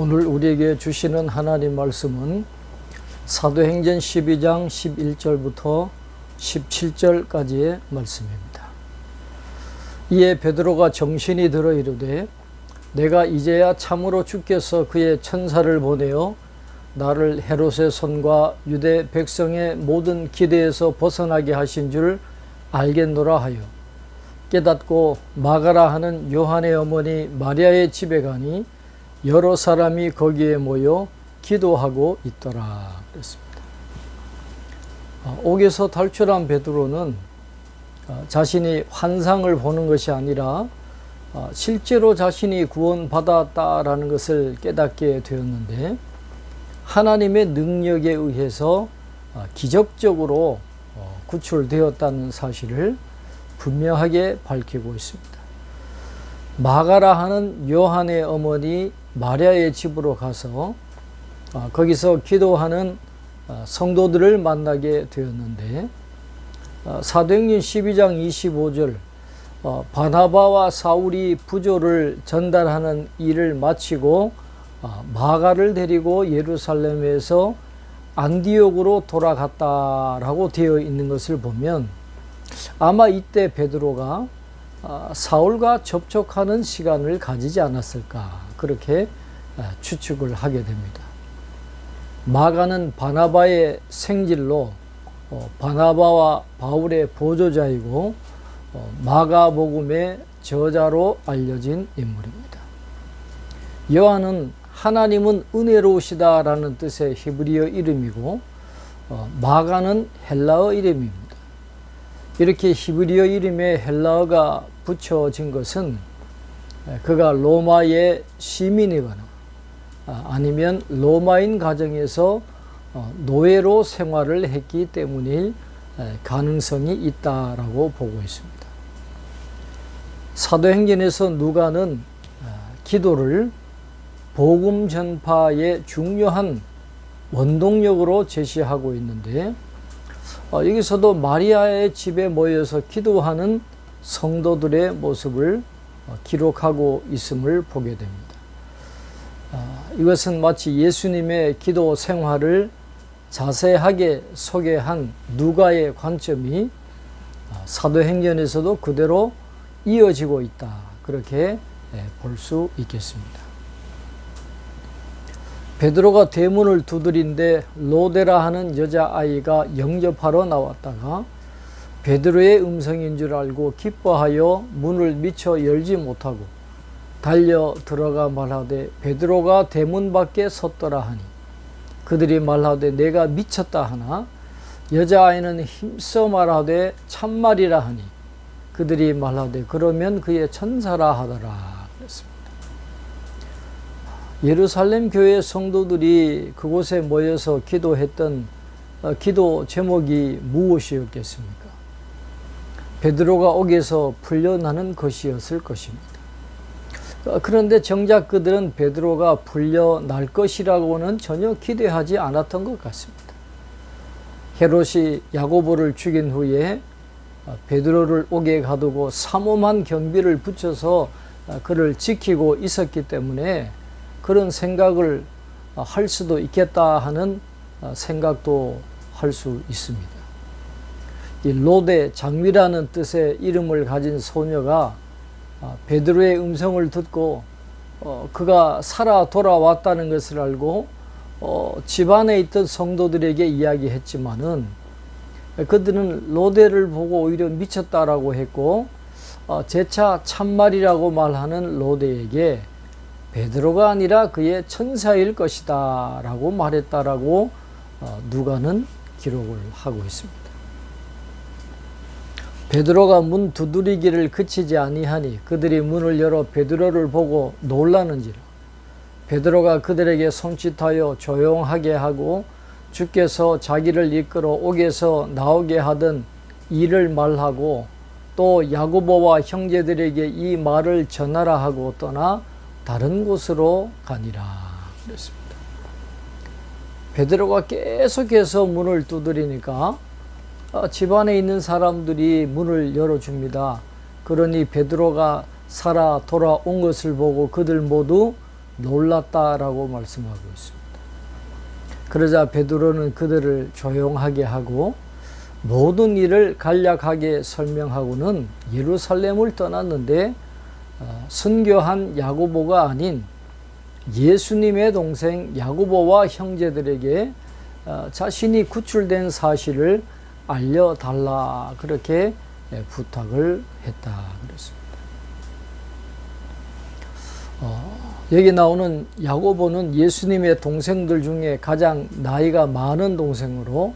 오늘 우리에게 주시는 하나님 말씀은 사도행전 12장 11절부터 17절까지의 말씀입니다. 이에 베드로가 정신이 들어 이르되 내가 이제야 참으로 주께서 그의 천사를 보내어 나를 헤롯의 손과 유대 백성의 모든 기대에서 벗어나게 하신 줄 알겠노라 하여 깨닫고 마가라 하는 요한의 어머니 마리아의 집에 가니 여러 사람이 거기에 모여 기도하고 있더라 그랬습니다. 옥에서 탈출한 베드로는 자신이 환상을 보는 것이 아니라 실제로 자신이 구원받았다라는 것을 깨닫게 되었는데 하나님의 능력에 의해서 기적적으로 구출되었다는 사실을 분명하게 밝히고 있습니다. 마가라 하는 요한의 어머니 마리아의 집으로 가서 거기서 기도하는 성도들을 만나게 되었는데 사도행전 12장 25절 바나바와 사울이 부조를 전달하는 일을 마치고 마가를 데리고 예루살렘에서 안디옥으로 돌아갔다라고 되어 있는 것을 보면 아마 이때 베드로가 사울과 접촉하는 시간을 가지지 않았을까 그렇게 추측을 하게 됩니다. 마가는 바나바의 생질로 바나바와 바울의 보조자이고 마가복음의 저자로 알려진 인물입니다. 요한은 하나님은 은혜로우시다라는 뜻의 히브리어 이름이고 마가는 헬라어 이름입니다. 이렇게 히브리어 이름에 헬라어가 붙여진 것은 그가 로마의 시민이거나 아니면 로마인 가정에서 노예로 생활을 했기 때문일 가능성이 있다라고 보고 있습니다. 사도행전에서 누가는 기도를 복음 전파의 중요한 원동력으로 제시하고 있는데 여기서도 마리아의 집에 모여서 기도하는 성도들의 모습을 기록하고 있음을 보게 됩니다. 이것은 마치 예수님의 기도 생활을 자세하게 소개한 누가의 관점이 사도행전에서도 그대로 이어지고 있다. 그렇게 볼 수 있겠습니다. 베드로가 대문을 두드린데 로데라 하는 여자아이가 영접하러 나왔다가 베드로의 음성인 줄 알고 기뻐하여 문을 미처 열지 못하고 달려 들어가 말하되 베드로가 대문 밖에 섰더라 하니 그들이 말하되 내가 미쳤다 하나 여자아이는 힘써 말하되 참말이라 하니 그들이 말하되 그러면 그의 천사라 하더라 그랬습니다. 예루살렘 교회 성도들이 그곳에 모여서 기도했던 기도 제목이 무엇이었겠습니까? 베드로가 옥에서 풀려나는 것이었을 것입니다. 그런데 정작 그들은 베드로가 풀려날 것이라고는 전혀 기대하지 않았던 것 같습니다. 헤롯이 야고보를 죽인 후에 베드로를 옥에 가두고 삼엄한 경비를 붙여서 그를 지키고 있었기 때문에 그런 생각을 할 수도 있겠다 하는 생각도 할 수 있습니다. 이 로데 장미라는 뜻의 이름을 가진 소녀가 베드로의 음성을 듣고 그가 살아 돌아왔다는 것을 알고 집안에 있던 성도들에게 이야기했지만은 그들은 로데를 보고 오히려 미쳤다라고 했고 재차 참말이라고 말하는 로데에게 베드로가 아니라 그의 천사일 것이다 라고 말했다라고 누가는 기록을 하고 있습니다. 베드로가 문 두드리기를 그치지 아니하니 그들이 문을 열어 베드로를 보고 놀라는지라 베드로가 그들에게 손짓하여 조용하게 하고 주께서 자기를 이끌어 옥에서 나오게 하던 일을 말하고 또 야고보와 형제들에게 이 말을 전하라 하고 떠나 다른 곳으로 가니라 그랬습니다. 베드로가 계속해서 문을 두드리니까 집안에 있는 사람들이 문을 열어줍니다. 그러니 베드로가 살아 돌아온 것을 보고 그들 모두 놀랐다라고 말씀하고 있습니다. 그러자 베드로는 그들을 조용하게 하고 모든 일을 간략하게 설명하고는 예루살렘을 떠났는데 선교한 야고보가 아닌 예수님의 동생 야고보와 형제들에게 자신이 구출된 사실을 알려달라 그렇게 부탁을 했다 그랬습니다. 여기 나오는 야고보는 예수님의 동생들 중에 가장 나이가 많은 동생으로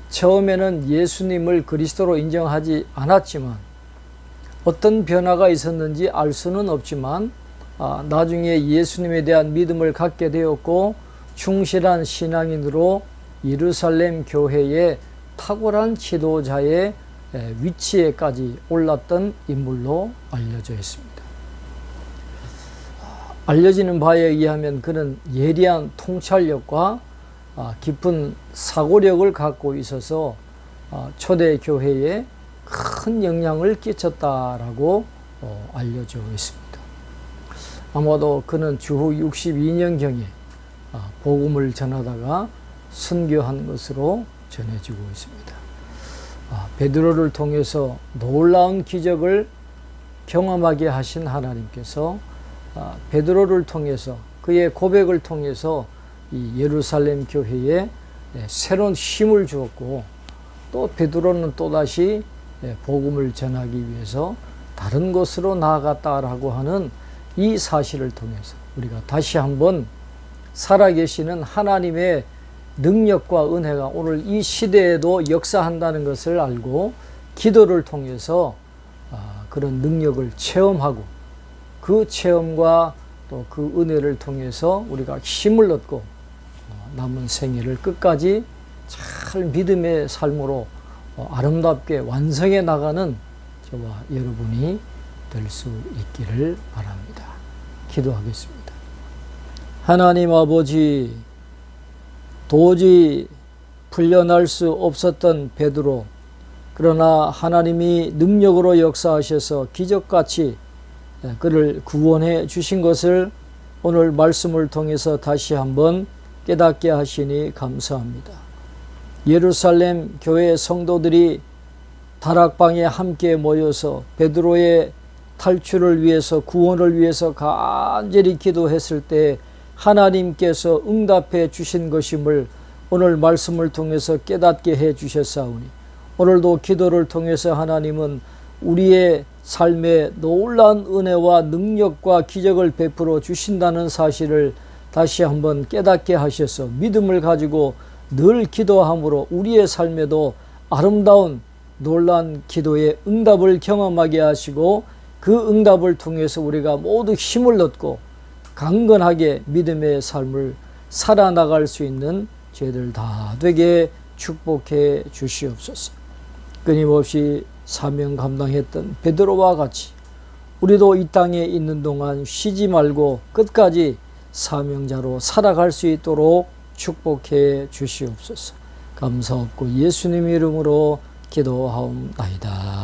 처음에는 예수님을 그리스도로 인정하지 않았지만 어떤 변화가 있었는지 알 수는 없지만 나중에 예수님에 대한 믿음을 갖게 되었고 충실한 신앙인으로 예루살렘 교회의 탁월한 지도자의 위치에까지 올랐던 인물로 알려져 있습니다. 알려지는 바에 의하면 그는 예리한 통찰력과 깊은 사고력을 갖고 있어서 초대 교회에 큰 영향을 끼쳤다라고 알려져 있습니다. 아마도 그는 주후 62년경에 복음을 전하다가 순교한 것으로 전해지고 있습니다. 베드로를 통해서 놀라운 기적을 경험하게 하신 하나님께서 베드로를 통해서 그의 고백을 통해서 이 예루살렘 교회에 새로운 힘을 주었고 또 베드로는 또다시 복음을 전하기 위해서 다른 곳으로 나아갔다라고 하는 이 사실을 통해서 우리가 다시 한번 살아계시는 하나님의 능력과 은혜가 오늘 이 시대에도 역사한다는 것을 알고 기도를 통해서 그런 능력을 체험하고 그 체험과 또 그 은혜를 통해서 우리가 힘을 얻고 남은 생애를 끝까지 잘 믿음의 삶으로 아름답게 완성해 나가는 저와 여러분이 될 수 있기를 바랍니다. 기도하겠습니다. 하나님 아버지, 도저히 풀려날 수 없었던 베드로, 그러나 하나님이 능력으로 역사하셔서 기적같이 그를 구원해 주신 것을 오늘 말씀을 통해서 다시 한번 깨닫게 하시니 감사합니다. 예루살렘 교회 성도들이 다락방에 함께 모여서 베드로의 탈출을 위해서 구원을 위해서 간절히 기도했을 때 하나님께서 응답해 주신 것임을 오늘 말씀을 통해서 깨닫게 해 주셨사오니 오늘도 기도를 통해서 하나님은 우리의 삶에 놀라운 은혜와 능력과 기적을 베풀어 주신다는 사실을 다시 한번 깨닫게 하셔서 믿음을 가지고 늘 기도함으로 우리의 삶에도 아름다운 놀라운 기도의 응답을 경험하게 하시고 그 응답을 통해서 우리가 모두 힘을 얻고 강건하게 믿음의 삶을 살아나갈 수 있는 저희들 다 되게 축복해 주시옵소서. 끊임없이 사명 감당했던 베드로와 같이 우리도 이 땅에 있는 동안 쉬지 말고 끝까지 사명자로 살아갈 수 있도록 축복해 주시옵소서. 감사없고 예수님 이름으로 기도하옵나이다.